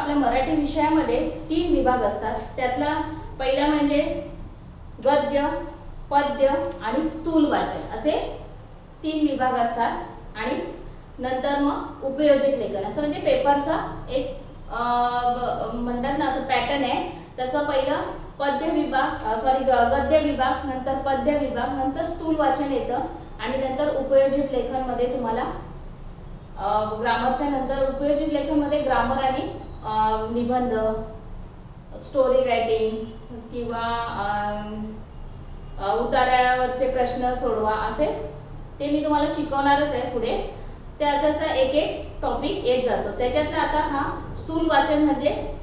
आपल्या मराठी विषयामध्ये 3 विभाग असतात। त्यातला पहिला म्हणजे गद्य, पद्य आणि स्थूल वाचन असे 3 विभाग असतात। आणि नंतर मग उपयोजित लेखन असं म्हणजे पेपरचा एक म्हणतात ना असं पॅटर्न आहे। तसं पहिलं गद्य विभाग, नंतर पद्य विभाग, नंतर स्थूल वाचन येतं आणि नंतर उपयोजित लेखन मध्ये तुम्हाला ग्रामरच्या नंतर उपयोजित लेखन मध्ये ग्रामर आणि निबंध, स्टोरी रायटिंग किंवा उतार्यावरचे प्रश्न सोडवा असे ते मी तुम्हाला शिकवणारच आहे पुढे। ते असं एक एक टॉपिक येत जातो। त्याच्यातला आता हा स्थूल वाचन म्हणजे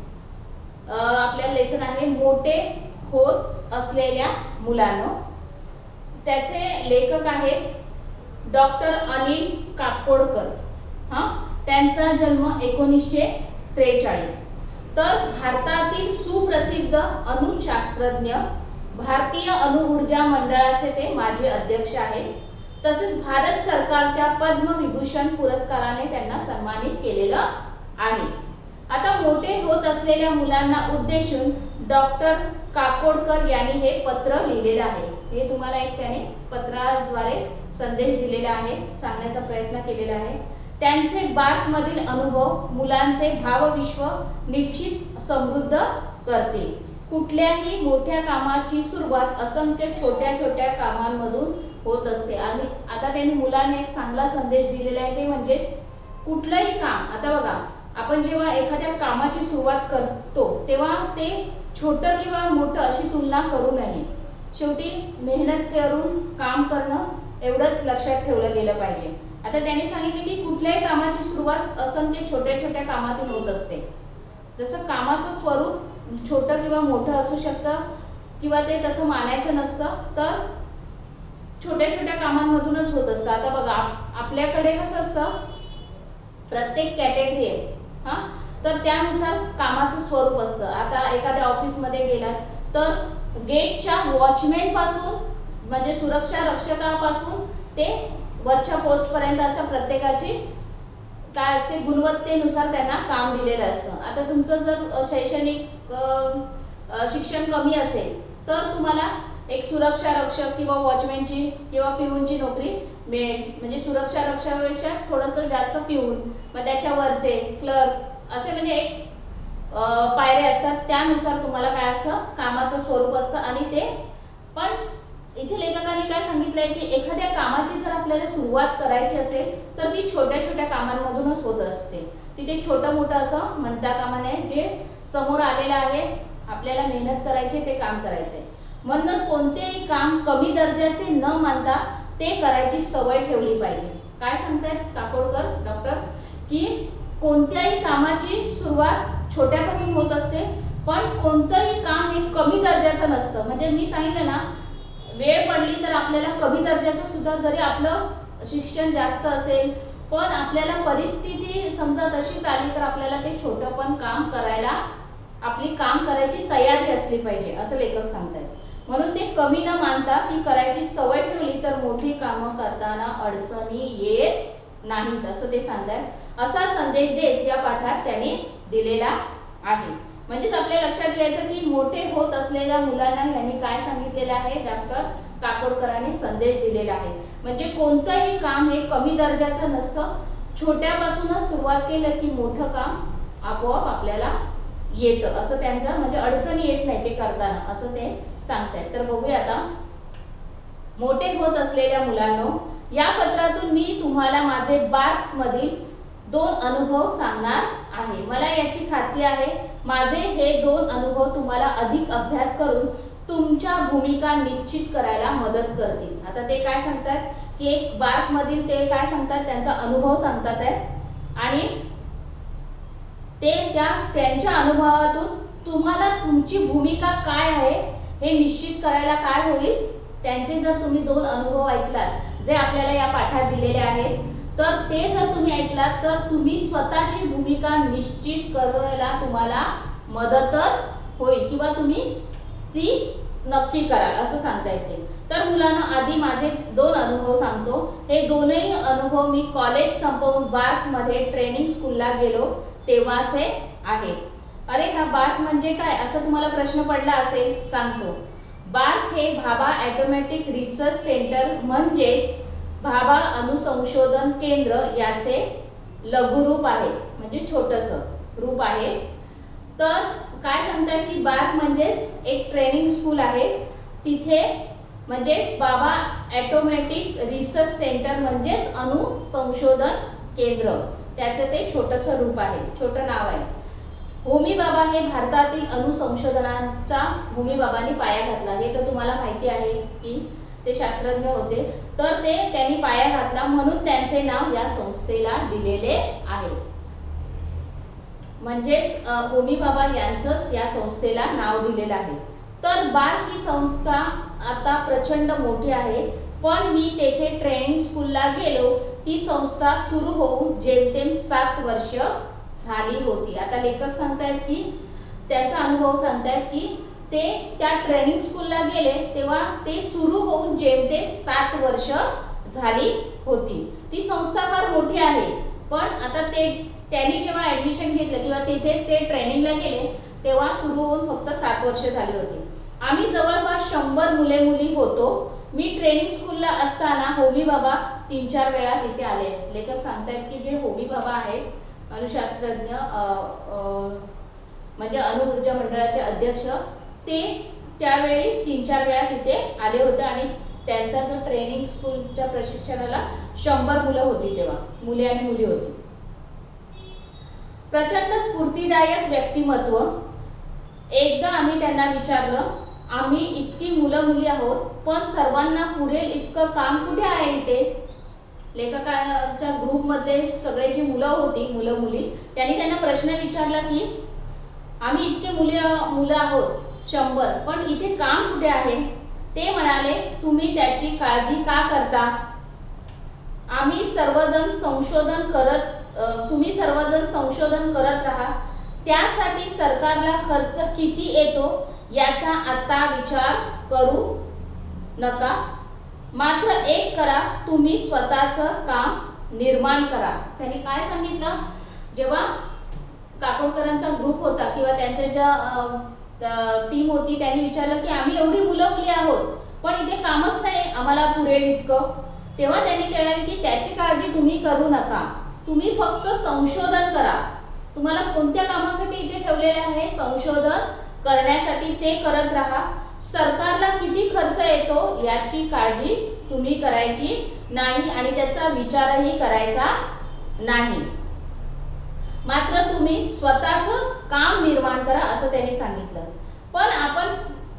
आपल्या लेसन आहे मोठे होत असलेल्या मुलांनो। त्याचे लेखक आहेत डॉक्टर अनिल काकोडकर। त्यांचा जन्म 1943। तर भारतातील सुप्रसिद्ध अणुशास्त्रज्ञ, भारतीय अणुऊर्जा मंडळाचे ते माजी अध्यक्ष आहेत। तसेच भारत सरकारच्या पद्मविभूषण पुरस्काराने त्यांना सन्मानित केलेलं आहे। आता मोठे होत असलेल्या मुलांना उद्देशून डॉक्टर काकोडकर यांनी हे पत्र लिहिलेलं आहे। हे तुम्हाला एक त्याने पत्राद्वारे संदेश दिलेला आहे, सांगण्याचा प्रयत्न केलेला आहे। त्यांचे बालमधील अनुभव मुलांचे भावविश्व निश्चित समृद्ध करते। कुठल्याही मोठ्या कामाची सुरुवात असंख्य छोट्या छोट्या कामांमधून होत असते। आणि आता त्यांनी मुलांना एक चांगला संदेश दिलेला आहे, ते म्हणजे कुठलंही काम, आता बघा आपण जेव्हा एखाद्या कामाची सुरुवात करतो तेव्हा ते छोटं किंवा मोठं अशी तुलना करू नये। शेवटी मेहनत करून काम करणं एवढंच लक्षात ठेवलं गेलं पाहिजे। आता त्यांनी सांगितले की कुठल्याही कामाची सुरुवात असंख्य छोट्या छोट्या कामातून होत असते। जसं कामाचं स्वरूप छोटं किंवा मोठं असू शकतं किंवा ते तसं मानायचं नसतं, तर छोट्या छोट्या कामांमधूनच होत असतं। आता बघा आपल्याकडे कसं असतं, प्रत्येक कॅटेगरी आहे तर त्यानुसार कामाचं स्वरूप असतं। आता एखाद्या ऑफिस मध्ये गेलात तर गेटच्या वॉचमॅन पासून म्हणजे सुरक्षा रक्षकापासून ते वरच्या पोस्ट पर्यंत असं प्रत्येकाची काय असते गुणवत्तेनुसार त्यांना काम दिलेलं असतं। आता तुमचं जर शैक्षणिक शिक्षण कमी असेल तर तुम्हाला एक सुरक्षा रक्षक किंवा वॉचमॅनची किंवा पिऊनची नोकरी मिळेल। म्हणजे सुरक्षा रक्षकापेक्षा थोडंसं जास्त पिऊन, मग त्याच्यावरचे क्लर्क असे म्हणजे एक पायऱ्या असतात। त्यानुसार तुम्हाला काय असतं कामाचं स्वरूप असतं। आणि ते पण इथे लेखकांनी काय सांगितलंय की एखाद्या कामाची जर आपल्याला सुरुवात करायची असेल तर ती छोट्या छोट्या कामांमधूनच होत असते। तिथे छोटं मोठं असं म्हणता कामा नये, जे समोर आलेलं आहे आपल्याला मेहनत करायची ते काम करायचंय। म्हणूनच कोणतेही काम कमी दर्जाचे न मानता ते करायची सवय ठेवली पाहिजे। काय सांगतायत काकोडकर डॉक्टर की कोणत्याही कामाची सुरुवात छोट्यापासून होत असते, पण कोणतंही काम हे कमी दर्जाचं नसतं। म्हणजे मी सांगितलं ना, वेळ पडली तर आपल्याला कमी दर्जाचं सुद्धा, जरी आपलं शिक्षण जास्त असेल पण आपल्याला परिस्थिती समजा तशीच आली तर आपल्याला ते छोटं पण काम करायला आपली काम करायची तयारी असली पाहिजे असं लेखक सांगतायत। म्हणून ते कमी न मानता ती करायची सवय ठेवली तर मोठी कामं करताना अडचणी येत नाहीत असं ते सांगतायत। असा संदेश देत या पाठात त्यांनी दिलेला आहे। म्हणजेच आपल्या लक्षात घ्यायचं की मोठे होत असलेल्या मुलांना यांनी काय सांगितलेलं आहे, डॉक्टर काकोडकरांनी संदेश दिलेला आहे। म्हणजे कोणतंही काम हे कमी दर्जाचं नसतं, छोट्यापासूनच सुरुवात केलं की मोठं काम आपोआप आपल्याला येतं असं त्यांचं म्हणजे अडचणी येत नाही ते करताना असं ते सांगतायत। तर बघूया आता, मोठे होत असलेल्या मुलांनो, या पत्रातून मी तुम्हाला माझे बार्क मधील 2 अनुभव सांगणार आहे। मला याची खात्री आहे माझे हे 2 अनुभव तुम्हाला अधिक अभ्यास करून तुमच्या भूमिका निश्चित करायला मदत करतील। आता ते काय सांगतात की एक बार्क मधील ते काय सांगतात, त्यांचा अनुभव सांगतात आहे आणि ते त्यांच्या अनुभवातून तुम्हाला तुमची भूमिका काय आहे हे निश्चित करायला काय होईल, त्यांचे जर तुम्ही 2 अनुभव ऐकलात जे आपल्याला या पाठात दिलेले आहेत, तर ते जर तुम्ही ऐकलात तर तुम्ही स्वतःची भूमिका निश्चित करायला तुम्हाला मदतच होईल किंवा तुम्ही ती नक्की कराल असं सांगता येते। तर मुलांना आधी माझे 2 अनुभव सांगतो। हे दोनही अनुभव मी कॉलेज संपवून बार्क मध्ये ट्रेनिंग स्कूलला गेलो तेव्हाचे आहेत। अरे हा बार्क म्हणजे काय असं तुम्हाला प्रश्न पडला असेल, सांगतो. बार्क हे भाभा ऑटोमॅटिक रिसर्च सेंटर म्हणजेच भाभा अणुसंशोधन केंद्र याचे लघुरूप आहे, म्हणजे छोटंसं रूप आहे. तर काय सांगतात की बार्क म्हणजेच एक ट्रेनिंग स्कूल आहे. तिथे म्हणजे बाबा ऑटोमॅटिक रिसर्च सेंटर म्हणजेच अणुसंशोधन केंद्र, त्याचं ते छोटंसं रूप आहे, छोटं नाव आहे. होमी भाभा हे भारतातील अणुसंशोधनाचा होमी भाभांनी पाया घातला. हे तर तुम्हाला माहिती आहे की ते शास्त्रज्ञ होते. तर ते त्यांनी पाया घातला म्हणून त्यांचे नाव या संस्थेला दिलेले आहे. म्हणजेच होमी भाभा यांचंच या संस्थेला नाव दिलेलं आहे. तर बार्क ही संस्था आता प्रचंड मोठी आहे. पण मी तेथे ट्रेनिंग स्कूलला गेलो, ती संस्था सुरू होऊन जेमतेम 7 वर्ष झाली होती. आता लेखक सांगतायत की त्याचा अनुभव सांगतायत की ते त्या ट्रेनिंग स्कूलला गेले तेव्हा ते सुरू होऊन जेमतेम 7 वर्ष झाली होती. ती संस्था फार मोठी आहे. पण आता त्यांनी जेव्हा ऍडमिशन घेतलं किंवा तिथे ते ट्रेनिंगला गेले तेव्हा सुरू होऊन फक्त 7 वर्ष झाली होती. आम्ही जवळपास 100 मुले मुली होतो. मी ट्रेनिंग स्कूलला असताना होमी भाभा 3-4 वेळा तिथे आले. लेखक सांगतायत की जे होमी भाभा आहेत अणुशास्त्रज्ञ म्हणजे अणु ऊर्जा मंडळाचे अध्यक्ष, ते त्यावेळी 3-4 वेळा तिथे आले होते आणि त्यांचा जो ट्रेनिंग स्कूलच्या प्रशिक्षणाला 100 मुलं होती, तेव्हा मुले आणि मुली होती. प्रचंड स्फूर्तिदायक व्यक्तिमत्व. एकदा आम्ही त्यांना विचारलं, आम्ही इतकी मुलं मुली आहोत पण सर्वांना पुरेल इतकं काम कुठे आहे इथे? लेखकाच्या ग्रुपमध्ये सगळे जी मुलं होती, मुलं मुली, त्यांनी त्यांना प्रश्न विचारला की आम्ही इतके मुलं आहोत 100, पण इथे काम कुठे आहे? ते म्हणाले, तुम्ही त्याची काळजी का करता? तुम्ही सर्वजण संशोधन करत राहा. त्यासाठी सरकारला खर्च किती येतो याचा आता विचार करू नका. मात्र एक करा, तुम्ही स्वतःचं काम निर्माण करा. त्यांनी काय सांगितलं, जेव्हा काकोडकरांचा ग्रुप होता किंवा त्यांच्या ज्या टीम होती त्यांनी विचारलं की आम्ही एवढी मुलं मुली आहोत पण इथे कामच नाही आम्हाला पुरेल इतकं, तेव्हा त्यांनी कळलं की त्याची काळजी तुम्ही करू नका, तुम्ही फक्त संशोधन करा. तुम्हाला कोणत्या कामासाठी इथे ठेवलेले आहे? संशोधन करण्यासाठी. ते करत राहा. सरकारला किती खर्च येतो याची काळजी तुम्ही करायची नाही आणि त्याचा विचारही करायचा नाही. मात्र तुम्ही स्वतःचं काम निर्माण करा असं त्यांनी सांगितलं. पण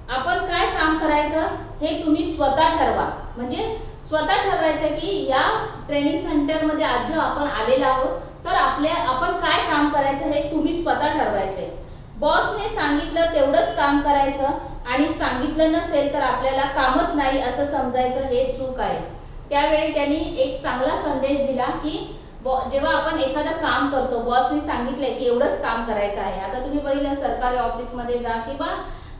आपण काय काम करायचं हे तुम्ही स्वतः ठरवा. म्हणजे स्वतः ठरवायचं की या ट्रेनिंग सेंटरमध्ये आज जो आपण आलेलो आहोत तर आपण काय काम करायचं हे तुम्ही स्वतः ठरवायचंय. बॉसने सांगितलं तेवढंच काम करायचं आणि सांगितलं नसेल तर आपल्याला कामच नाही असं समजायचं, हे चूक आहे. त्यावेळी त्यांनी एक चांगला संदेश दिला की जेव्हा आपण एखादं काम करतो, बॉसने सांगितलंय की एवढंच काम करायचं आहे. आता तुम्ही बघितलं सरकारी ऑफिसमध्ये जा किंवा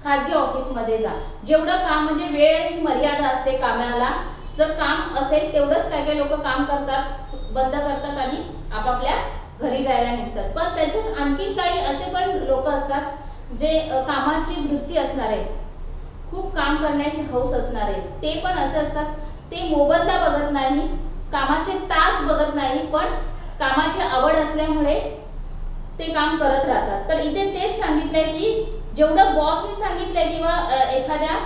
खाजगी ऑफिसमध्ये जा, जेवढं काम म्हणजे वेळेची मर्यादा असते कामाला. जर काम असेल तेवढंच काय काय लोक काम करतात, बंद करतात आणि आपापल्या घरी जायला निघतात. पण त्याच्यात आणखी काही असे पण लोक असतात जे कामाची वृत्ती असणार आहेत, खूप काम करण्याची हौस असणार आहे. ते पण असे असतात, ते मोबदला बघत नाही, कामाचे तास बघत नाही, पण कामाची आवड असल्यामुळे ते काम करत राहतात. तर इथे तेच सांगितलंय की जेवढं बॉसने सांगितलंय किंवा एखाद्या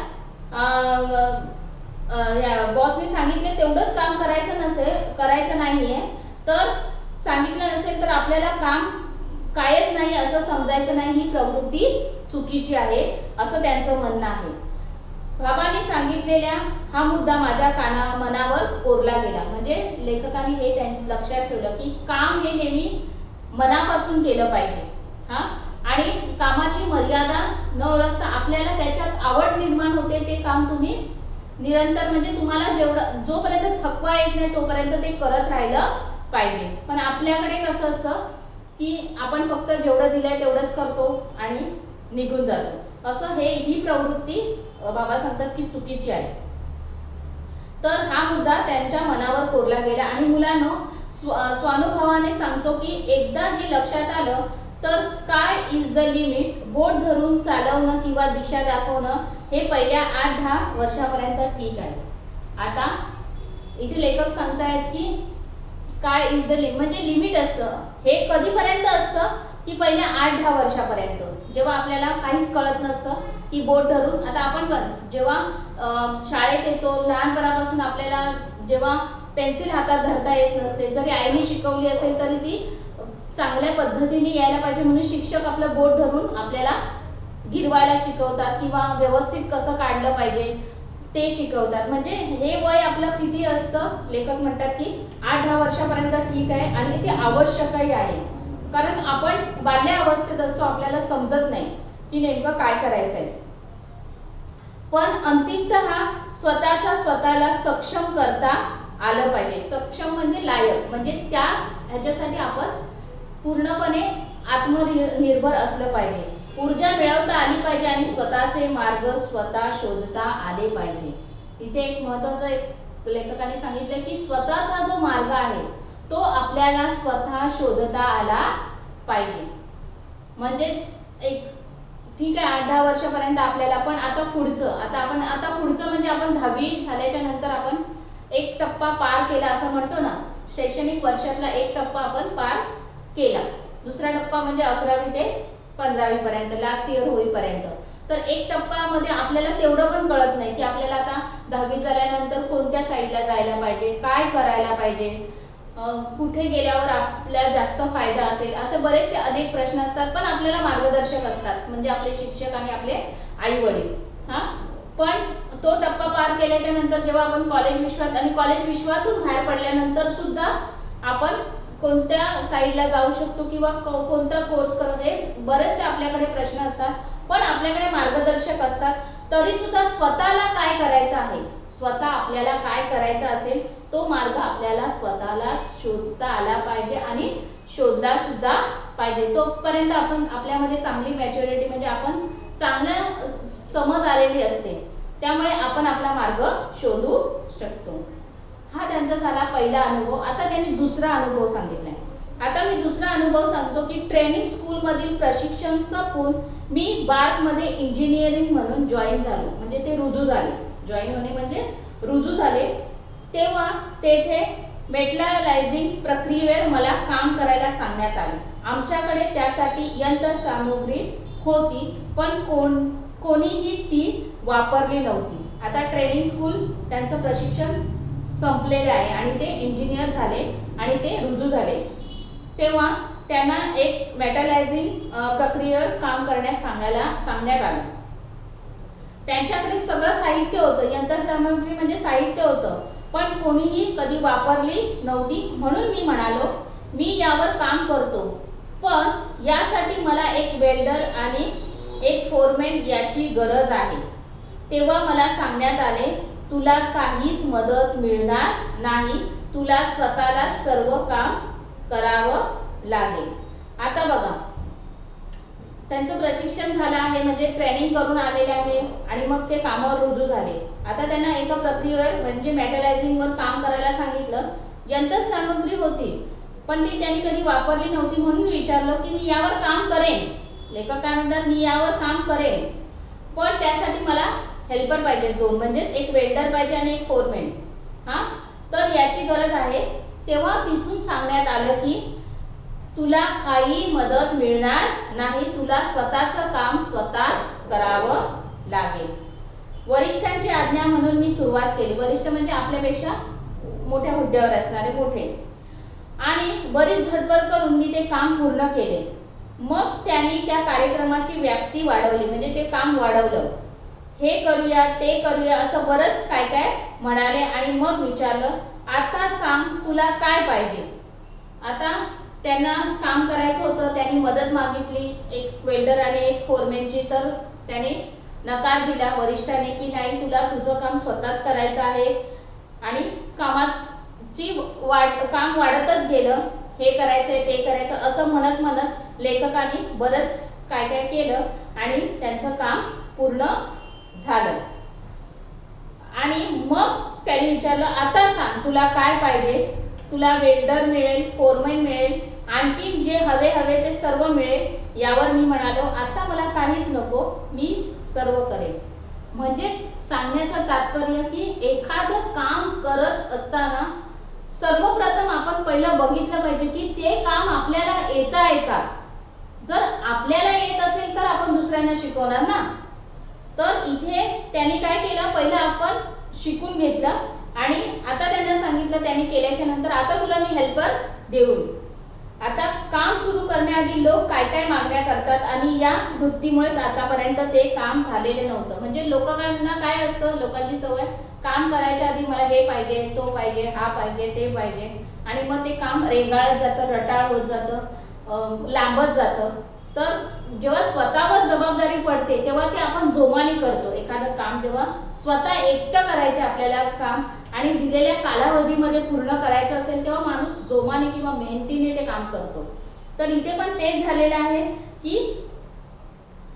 बॉसने सांगितले तेवढंच काम करायचं नाहीये. तर सांगितलं नसेल तर आपल्याला काम कायच नाही असं समजायचं नाही. ही प्रवृत्ती चुकीची आहे असं त्यांचं म्हणणं आहे. भाभांनी सांगितलेल्या हा मुद्दा माझ्या मनावर कोरला गेला. म्हणजे लेखकाने हे लक्षात ठेवलं की काम हे नेहमी मनापासून केलं पाहिजे. आणि कामाची मर्यादा न ओळखता आपल्याला त्याच्यात आवड निर्माण होते ते काम तुम्ही निरंतर म्हणजे तुम्हाला जोपर्यंत थकवा येत नाही तोपर्यंत ते करत राहिलं पाहिजे. पण आपल्याकडे कसं असतं की आपण फक्त जेवढं दिलंय तेवढंच करतो आणि निघून जातो. असं ही प्रवृत्ती बाबा सांगतात की चुकीची आहे. तर हा मुद्दा त्यांच्या मनावर कोरला गेला. आणि मुलांनो, स्वानुभवाने सांगतो की एकदा हे लक्षात आलं तर स्काय इज द लिमिट बोट धरून चालवणं किंवा दिशा दाखवणं हे पहिल्या 8-10 वर्षापर्यंत ठीक आहे. आता इथे लेखक सांगतायत की स्काय इज द लिमिट म्हणजे लिमिट असतं. हे कधीपर्यंत असतं की पहिल्या 8-10 वर्षापर्यंत, जेव्हा आपल्याला काहीच कळत नसतं की बोट धरून. आता आपण पण जेव्हा शाळेत येतो लहानपणापासून आपल्याला जेव्हा पेन्सिल हातात धरता येत नसते, जरी आईने शिकवली असेल तरी ती चांगल्या पद्धतीने यायला पाहिजे म्हणून शिक्षक आपलं बोट धरून आपल्याला गिरवायला शिकवतात किंवा व्यवस्थित कसं काढलं पाहिजे ते शिकवतात. म्हणजे हे वय आपलं किती असतं, लेखक म्हणतात की 8-10 वर्षापर्यंत ठीक आहे आणि ते आवश्यकही आहे. कारण आपण बाल्य अवस्थेत असतो, आपल्याला समजत नाही की नेमकं काय करायचंय. पण अंतिमतः स्वतःला सक्षम करता आलं पाहिजे. सक्षम म्हणजे लायक, म्हणजे त्या ह्याच्यासाठी आपण पूर्णपणे आत्मनिर्भर असलं पाहिजे. ऊर्जा मिळवता आली पाहिजे आणि स्वतःचे मार्ग स्वतः शोधता आले पाहिजे. इथे एक महत्त्वाचं एक लेखकाने सांगितलं की स्वतःचा जो मार्ग आहे तो आपल्याला स्वतः शोधता आला पाहिजे. म्हणजेच एक ठीक आहे 8-10 वर्षापर्यंत आपल्याला, पण आता पुढचं म्हणजे आपण 10वी झाल्याच्या नंतर आपण एक टप्पा पार केला असं म्हणतो ना, शैक्षणिक वर्षातला एक टप्पा आपण पार केला. दुसरा टप्पा म्हणजे 11वी ते 15वी पर्यंत, लास्ट इयर होईपर्यंत. तर एक टप्प्यामध्ये आपल्याला तेवढं पण कळत नाही की आपल्याला आता 10वी झाल्यानंतर कोणत्या साईडला जायला पाहिजे, काय करायला पाहिजे, कुठे गेल्यावर आपल्याला जास्त फायदा असेल, असे बरेचसे अनेक प्रश्न असतात. पण आपल्याला मार्गदर्शक असतात म्हणजे आपले शिक्षक आणि आपले आई वडील. पण तो टप्पा पार केल्याच्या नंतर जेव्हा आपण कॉलेज विश्वातून बाहेर पडल्यानंतर सुद्धा आपण कोणत्या साईडला जाऊ शकतो किंवा कोणता कोर्स करून, हे बरेचसे आपल्याकडे प्रश्न असतात. पण आपल्याकडे मार्गदर्शक असतात. तरी सुद्धा स्वतःला काय करायचं आहे, स्वतः आपल्याला काय करायचं असेल तो मार्ग आपल्याला स्वतःला शोधता आला पाहिजे आणि शोधला सुद्धा पाहिजे. तोपर्यंत आपण आपल्यामध्ये चांगली मॅच्युरिटी म्हणजे आपण चांगल्या समज आलेली असते, त्यामुळे आपण आपला मार्ग शोधू शकतो. हा त्यांचा झाला पहिला अनुभव. आता त्यांनी दुसरा अनुभव सांगितलाय. आता मी दुसरा अनुभव सांगतो की ट्रेनिंग स्कूलमधील प्रशिक्षण संपवून मी बार्कमध्ये इंजिनिअरिंग म्हणून जॉईन झालो. म्हणजे ते रुजू झाले, जॉईन होणे म्हणजे रुजू झाले. तेव्हा तेथे मेटलायझिंग प्रक्रियेवर मला काम करायला सांगण्यात आले. आमच्याकडे त्यासाठी यंत्रसामुग्री होती पण कोणीही ती वापरली नव्हती. आता ट्रेनिंग स्कूल त्यांचं प्रशिक्षण संपलेले आहे आणि ते इंजिनियर झाले आणि ते रुजू झाले. तेव्हा त्यांना एक मेटलायझिंग प्रक्रियेवर काम करण्यास सांगण्यात आलं. त्यांच्याकडे सगळं साहित्य होतं, यंत्रसामुग्री म्हणजे साहित्य होतं, पण कोणीही कधी वापरली नव्हती. म्हणून मी म्हणालो मी यावर काम करतो, पण यासाठी मला एक वेल्डर आणि एक फोरमॅन याची गरज आहे. तेव्हा मला सांगण्यात आले तुला काहीच मदत मिळणार नाही, तुला स्वतःला सर्व काम करावं लागेल. आता बघा, त्यांचं प्रशिक्षण झालं आहे म्हणजे ट्रेनिंग करून आलेले आहे आणि मग ते कामावर रुजू झाले. आता त्यांना एका प्रक्रियेवर म्हणजे मेटलायझिंगवर काम करायला सांगितलं. यंत्रसामुग्री होती पण ती त्यांनी कधी वापरली नव्हती. म्हणून विचारलं की मी यावर काम करेन. लेखक काय म्हणतात, मी यावर काम करेन पण त्यासाठी मला हेल्पर पाहिजे दोन, म्हणजेच एक वेल्डर पाहिजे आणि एक फोरमॅन. तर याची गरज आहे. तेव्हा तिथून सांगण्यात आलं की तुला काही मदत मिळणार नाही, तुला स्वतःचं काम स्वतःच करावं लागेल. वरिष्ठांची आज्ञा म्हणून मी सुरुवात केली. वरिष्ठ म्हणजे आपल्यापेक्षा मोठ्या हुद्द्यावर असणारे मोठे. आणि बरीच धडपड करून मी ते काम पूर्ण केले. मग त्यांनी त्या कार्यक्रमाची व्याप्ती वाढवली म्हणजे ते काम वाढवलं. हे करूया ते करूया असं बरंच काय काय म्हणाले आणि मग विचारलं आता सांग तुला काय पाहिजे. आता त्यांना काम करायचं होतं, त्यांनी मदत मागितली एक वेल्डर आणि एक फोरमॅनची, तर त्याने नकार दिला वरिष्ठाने की नाही तुला तुझं काम स्वतःच करायचं आहे. आणि काम वाढतच गेलं, हे करायचंय ते करायचं असं म्हणत लेखकाने बरंच काय काय केलं आणि त्यांचं काम पूर्ण झालं. आणि मग त्यांनी विचारलं आता सांग तुला काय पाहिजे. तुला वेल्डर मिळेल, फोरमॅन मिळेल आणखी जे हवे हवे ते सर्व मिळेल यावर मी म्हणालो आता मला काहीच नको, मी सर्व करेन. म्हणजेच सांगण्याचं तात्पर्य की एखादं काम करत असताना सर्वप्रथम आपण पहिलं बघितलं पाहिजे की ते काम आपल्याला येत आहे का. जर आपल्याला येत असेल तर आपण दुसऱ्यांना शिकवणार ना. तर इथे त्यांनी काय केलं, पहिलं आपण शिकून घेतलं आणि आता त्यांना सांगितलं, त्यांनी केल्याच्या नंतर आता तुला मी हेल्पर देऊन. आता काम सुरू करण्याआधी लोक काय काय मागण्या करतात आणि या वृत्तीमुळेच आतापर्यंत ते काम झालेलं नव्हतं. म्हणजे लोकांना काय असतं, लोकांची सवय काम करायच्या आधी मला हे पाहिजे, तो पाहिजे, हा पाहिजे, ते पाहिजे आणि मग ते काम रेंगाळत जातं, रटाळ होत जातं, लांबत जातं. तर जेव्हा स्वतःवर जबाबदारी पडते तेव्हा ते आपण जोमाने करतो. एखादं काम जेव्हा स्वतः एकटं करायचं आपल्याला काम आणि दिलेल्या कालावधीमध्ये पूर्ण करायचं असेल तेव्हा माणूस जोमाने किंवा मेहनतीने ते काम करतो. तर इथे पण तेच झालेलं आहे की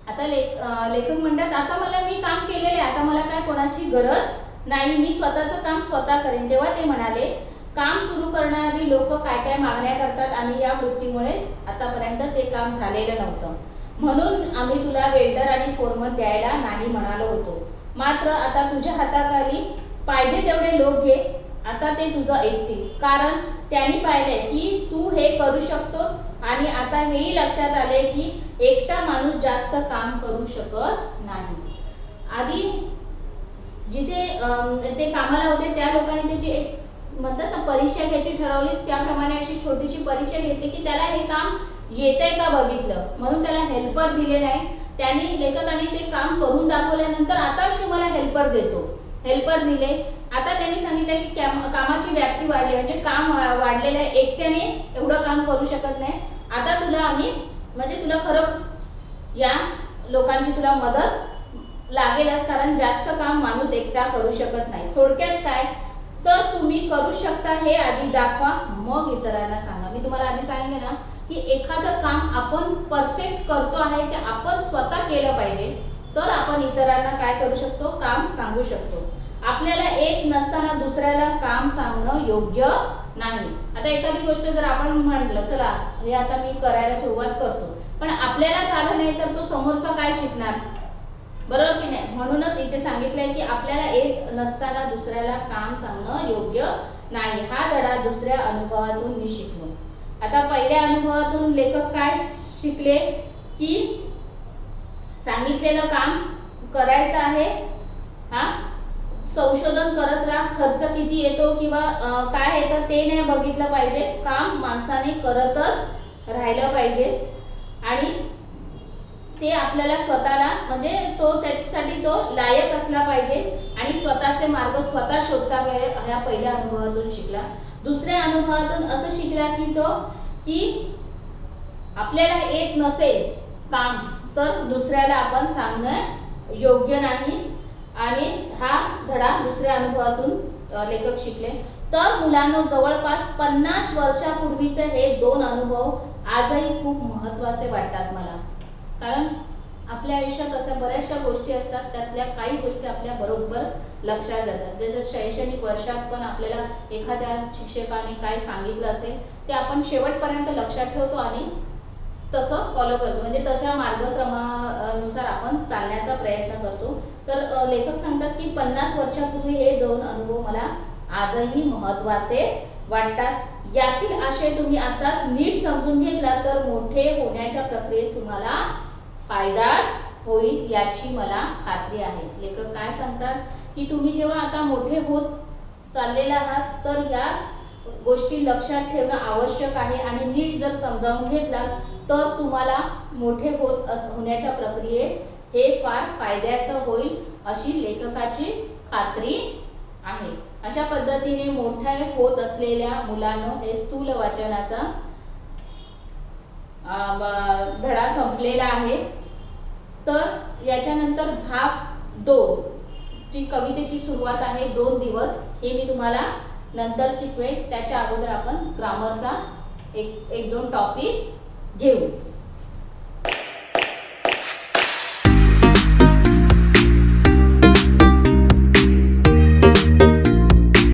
आता लेखक म्हणतात आता मी काम केलेलं आहे, आता मला काय कोणाची गरज नाही, मी स्वतःचं काम स्वतः करेन. तेव्हा ते म्हणाले काम सुरू करणारी लोक काय काय मागण्या करतात आणि या वृत्तीमुळेच आतापर्यंत ते काम झालेलं नव्हतं. म्हणून आम्ही तुला वेल्डर आणि फोरमन द्यायला नाही म्हणालो होतो. मात्र आता तुझ्या हाताखाली पाहिजे तेवढे लोक घे, आता ते तुझं ऐकतील. कारण त्यांनी पाहिलंय की तू हे करू शकतोस आणि आता हेही लक्षात आले की एकटा माणूस जास्त काम करू शकत नाही. आधी जिथे ते कामाला होते त्या लोकांनी त्याची एक म्हणतात ना परीक्षा घ्यायची ठरवली, त्याप्रमाणे अशी छोटीशी परीक्षा घेतली की त्याला हे काम येतंय का बघितलं, म्हणून त्याला हेल्पर दिले नाही. त्यांनी लेखकाने ते काम करून दाखवल्यानंतर आता मी तुम्हाला हेल्पर देतो, हेल्पर दिले. आता त्यांनी सांगितलं की कामाची व्याप्ती वाढली, म्हणजे काम वाढलेलं आहे, एकट्याने एवढं काम करू शकत नाही. आता तुला आम्ही म्हणजे तुला खरं या लोकांची तुला मदत लागेलच, कारण जास्त काम माणूस एकटा करू शकत नाही. थोडक्यात काय तर तुम्ही करू शकता हे आधी दाखवा, मग इतरांना सांगा. मी तुम्हाला आधी सांगितले ना की एखादं काम आपण परफेक्ट करतो आहे ते आपण स्वतः केलं पाहिजे, तर आपण इतरांना काय करू शकतो, काम सांगू शकतो. आपल्याला एक नसताना दुसऱ्याला काम सांगणं योग्य नाही. आता एखादी गोष्ट जर आपण म्हटलं चला हे आता मी करायला सुरुवात करतो, पण आपल्याला झालं नाही तर तो समोरचा काय शिकणार, बरोबर की नाही. म्हणूनच इथे सांगितलंय की आपल्याला एक नसताना दुसऱ्याला काम सांगणं योग्य नाही. हा धडा दुसऱ्या अनुभवातून मी शिकलो. आता पहिल्या अनुभवातून लेखक काय शिकले की सांगितलेलं काम करायचं आहे, हा संशोधन करत राहा, खर्च किती येतो किंवा काय येतं ते नाही बघितलं पाहिजे, काम माणसाने करतच राहिलं पाहिजे आणि ते आपल्याला स्वतःला म्हणजे तो त्याच्यासाठी तो लायक असला पाहिजे आणि स्वतःचे मार्ग स्वतः शोधता पाहिजे. ह्या पहिल्या अनुभवातून शिकला. दुसऱ्या अनुभवातून असं शिकला की तो की आपल्याला येत नसेल काम तर दुसऱ्याला आपण सांगणं योग्य नाही आणि हा धडा दुसऱ्या अनुभवातून लेखक शिकले. तर मुलांनो जवळपास 50 वर्षापूर्वीचे हे दोन अनुभव आजही खूप महत्त्वाचे वाटतात मला. कारण आपल्या आयुष्यात अशा बऱ्याचशा गोष्टी असतात, त्यातल्या काही गोष्टी आपल्या बरोबर लक्षात जातात. जसं शैक्षणिक वर्षात पण आपल्याला एखाद्या शिक्षकाने काय सांगितलं असेल ते आपण शेवटपर्यंत लक्षात ठेवतो आणि तसं फॉलो करतो, म्हणजे तशा मार्गक्रमानुसार आपण चालण्याचा प्रयत्न करतो. तर लेखक सांगतात की 50 वर्षापूर्वी हे दोन अनुभव मला आजही महत्त्वाचे वाटतात. यातील आशय तुम्ही आताच नीट समजून घेतला तर मोठे होण्याच्या प्रक्रियेत तुम्हाला फायदाच होईल याची मला खात्री आहे. लेखक काय सांगतात की तुम्ही जेव्हा आता मोठे होत चाललेला आहात तर या गोष्टी लक्षात ठेवणं आवश्यक आहे आणि नीट जर समजावून घेतला तर तुम्हाला मोठे होण्याच्या प्रक्रियेत हे फार फायद्याचं होईल अशी लेखकाची खात्री आहे. अशा पद्धतीने मोठे होत असलेल्या मुलांनो हे स्थूल वाचनाचा धडा संपलेला आहे. तर याच्यानंतर भाग 2 ची कवितेची सुरुवात आहे 2 दिवस, हे मी तुम्हाला नंतर शिकवेन. त्याच्या अगोदर आपण ग्रामरचा एक दोन टॉपिक घेऊ.